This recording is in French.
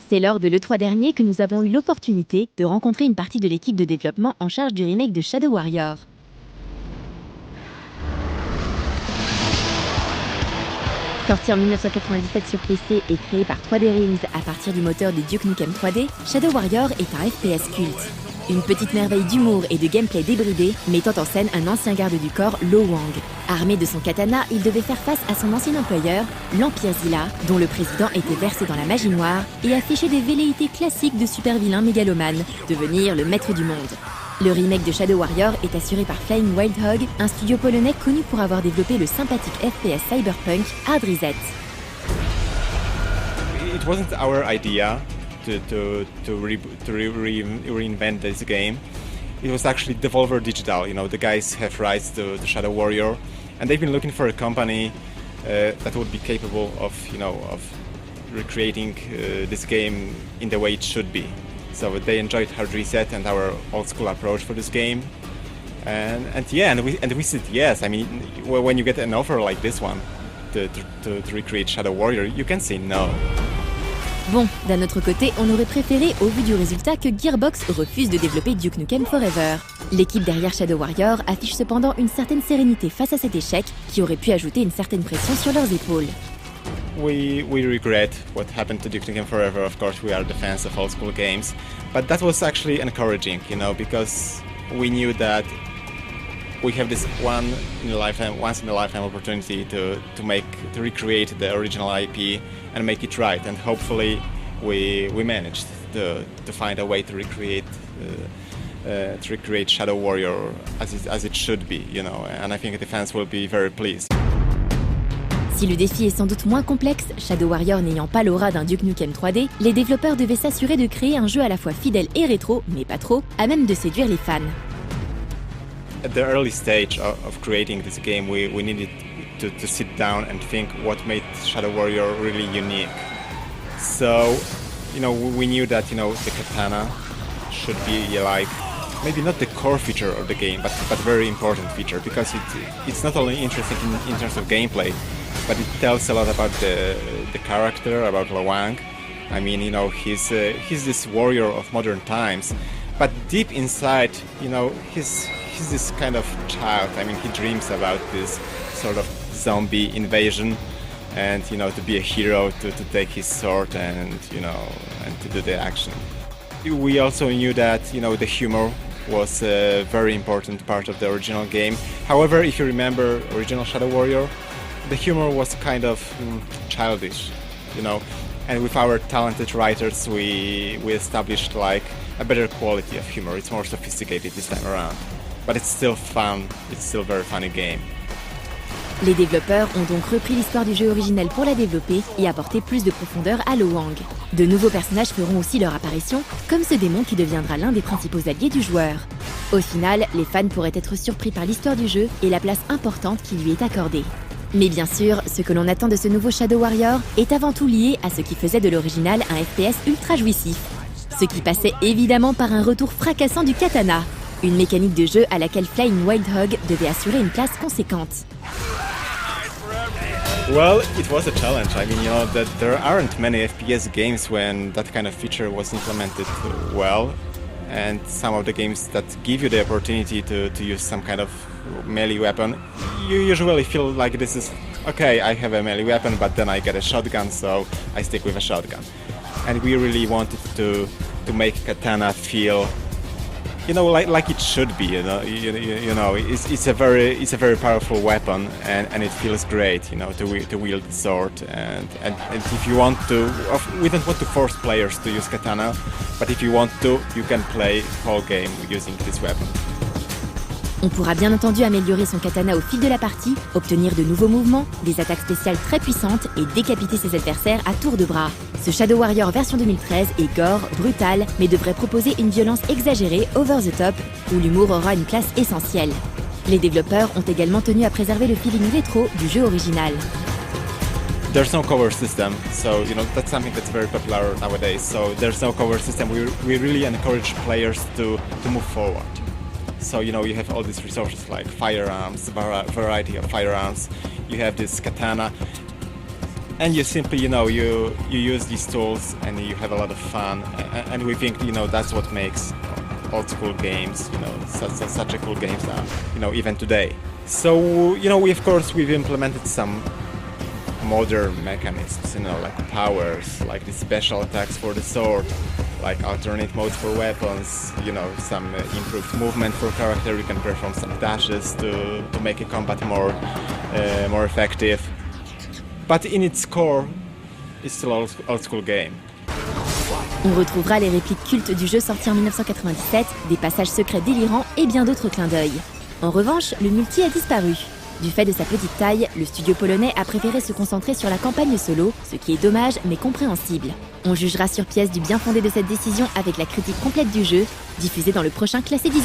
C'est lors de l'E3 dernier que nous avons eu l'opportunité de rencontrer une partie de l'équipe de développement en charge du remake de Shadow Warrior. Sorti en 1997 sur PC et créé par 3D Realms à partir du moteur des Duke Nukem 3D, Shadow Warrior est un FPS culte. Une petite merveille d'humour et de gameplay débridé, mettant en scène un ancien garde du corps, Lo Wang. Armé de son katana, il devait faire face à son ancien employeur, l'Empire Zilla, dont le président était versé dans la magie noire et affichait des velléités classiques de super-vilain mégalomane, devenir le maître du monde. Le remake de Shadow Warrior est assuré par Flying Wild Hog, un studio polonais connu pour avoir développé le sympathique FPS cyberpunk Hard Reset. It wasn't our idea to reinvent this game. It was actually Devolver Digital. You know, the guys have rights to Shadow Warrior, and they've been looking for a company that would be capable of, of recreating this game in the way it should be. So they enjoyed Hard Reset and our old school approach for this game, and we said yes. I mean, when you get an offer like this one to recreate Shadow Warrior, you can say no. Bon, d'un autre côté, on aurait préféré, au vu du résultat, que Gearbox refuse de développer Duke Nukem Forever. L'équipe derrière Shadow Warrior affiche cependant une certaine sérénité face à cet échec, qui aurait pu ajouter une certaine pression sur leurs épaules. We regret what happened to Duke Nukem Forever. Of course, we are the fans of old school games, but that was actually encouraging, because we knew that we have this once in a lifetime opportunity to recreate the original IP and make it right. And hopefully, we managed to find a way to recreate Shadow Warrior as it should be, And I think the fans will be very pleased. Si le défi est sans doute moins complexe, Shadow Warrior n'ayant pas l'aura d'un Duke Nukem 3D, les développeurs devaient s'assurer de créer un jeu à la fois fidèle et rétro, mais pas trop, à même de séduire les fans. At the early stage of creating this game, we needed to sit down and think what made Shadow Warrior really unique. So, we knew that, the katana should be like, maybe not the core feature of the game, but very important feature, because it's not only interesting in terms of gameplay, but it tells a lot about the character, about Lo Wang. I mean, he's this warrior of modern times, but deep inside, he's this kind of child. I mean, he dreams about this sort of zombie invasion, and to be a hero, to take his sword and and to do the action. We also knew that the humor was a very important part of the original game. However, if you remember original Shadow Warrior, the humor was kind of childish, and with our talented writers we established like a better quality of humor. It's more sophisticated this time around, but it's still fun, it's still a very funny game. Les développeurs ont donc repris l'histoire du jeu originel pour la développer et apporter plus de profondeur à Lo Wang. De nouveaux personnages feront aussi leur apparition, comme ce démon qui deviendra l'un des principaux alliés du joueur. Au final, les fans pourraient être surpris par l'histoire du jeu et la place importante qui lui est accordée. Mais bien sûr, ce que l'on attend de ce nouveau Shadow Warrior est avant tout lié à ce qui faisait de l'original un FPS ultra jouissif. Ce qui passait évidemment par un retour fracassant du katana, une mécanique de jeu à laquelle Flying Wild Hog devait assurer une place conséquente. Well, it was a challenge. I mean, that there aren't many FPS games when that kind of feature was implemented well, and some of the games that give you the opportunity to use some kind of melee weapon, you usually feel like this is, okay, I have a melee weapon, but then I get a shotgun, so I stick with a shotgun. And we really wanted to make katana feel, like it should be. It's a very powerful weapon, and it feels great, to wield the sword. And if you want to, we don't want to force players to use katana, but if you want to, you can play whole game using this weapon. On pourra bien entendu améliorer son katana au fil de la partie, obtenir de nouveaux mouvements, des attaques spéciales très puissantes et décapiter ses adversaires à tour de bras. Ce Shadow Warrior version 2013 est gore, brutal, mais devrait proposer une violence exagérée, over the top, où l'humour aura une place essentielle. Les développeurs ont également tenu à préserver le feeling rétro du jeu original. There's no cover system, so that's something that's very popular nowadays. So there's no cover system. We really encourage players to move forward. So you have all these resources like firearms, variety of firearms. You have this katana. And you simply, you use these tools and you have a lot of fun. And we think, that's what makes old school games, such a cool games, even today. So, we've implemented some modern mechanisms, like powers, like the special attacks for the sword, like alternate modes for weapons, some improved movement for character. You can perform some dashes to make a combat more effective. But in its core, it's still an old school game. On retrouvera les répliques cultes du jeu sorti en 1997, des passages secrets délirants et bien d'autres clins d'œil. En revanche, le multi a disparu. Du fait de sa petite taille, le studio polonais a préféré se concentrer sur la campagne solo, ce qui est dommage mais compréhensible. On jugera sur pièce du bien fondé de cette décision avec la critique complète du jeu, diffusée dans le prochain classé 18+.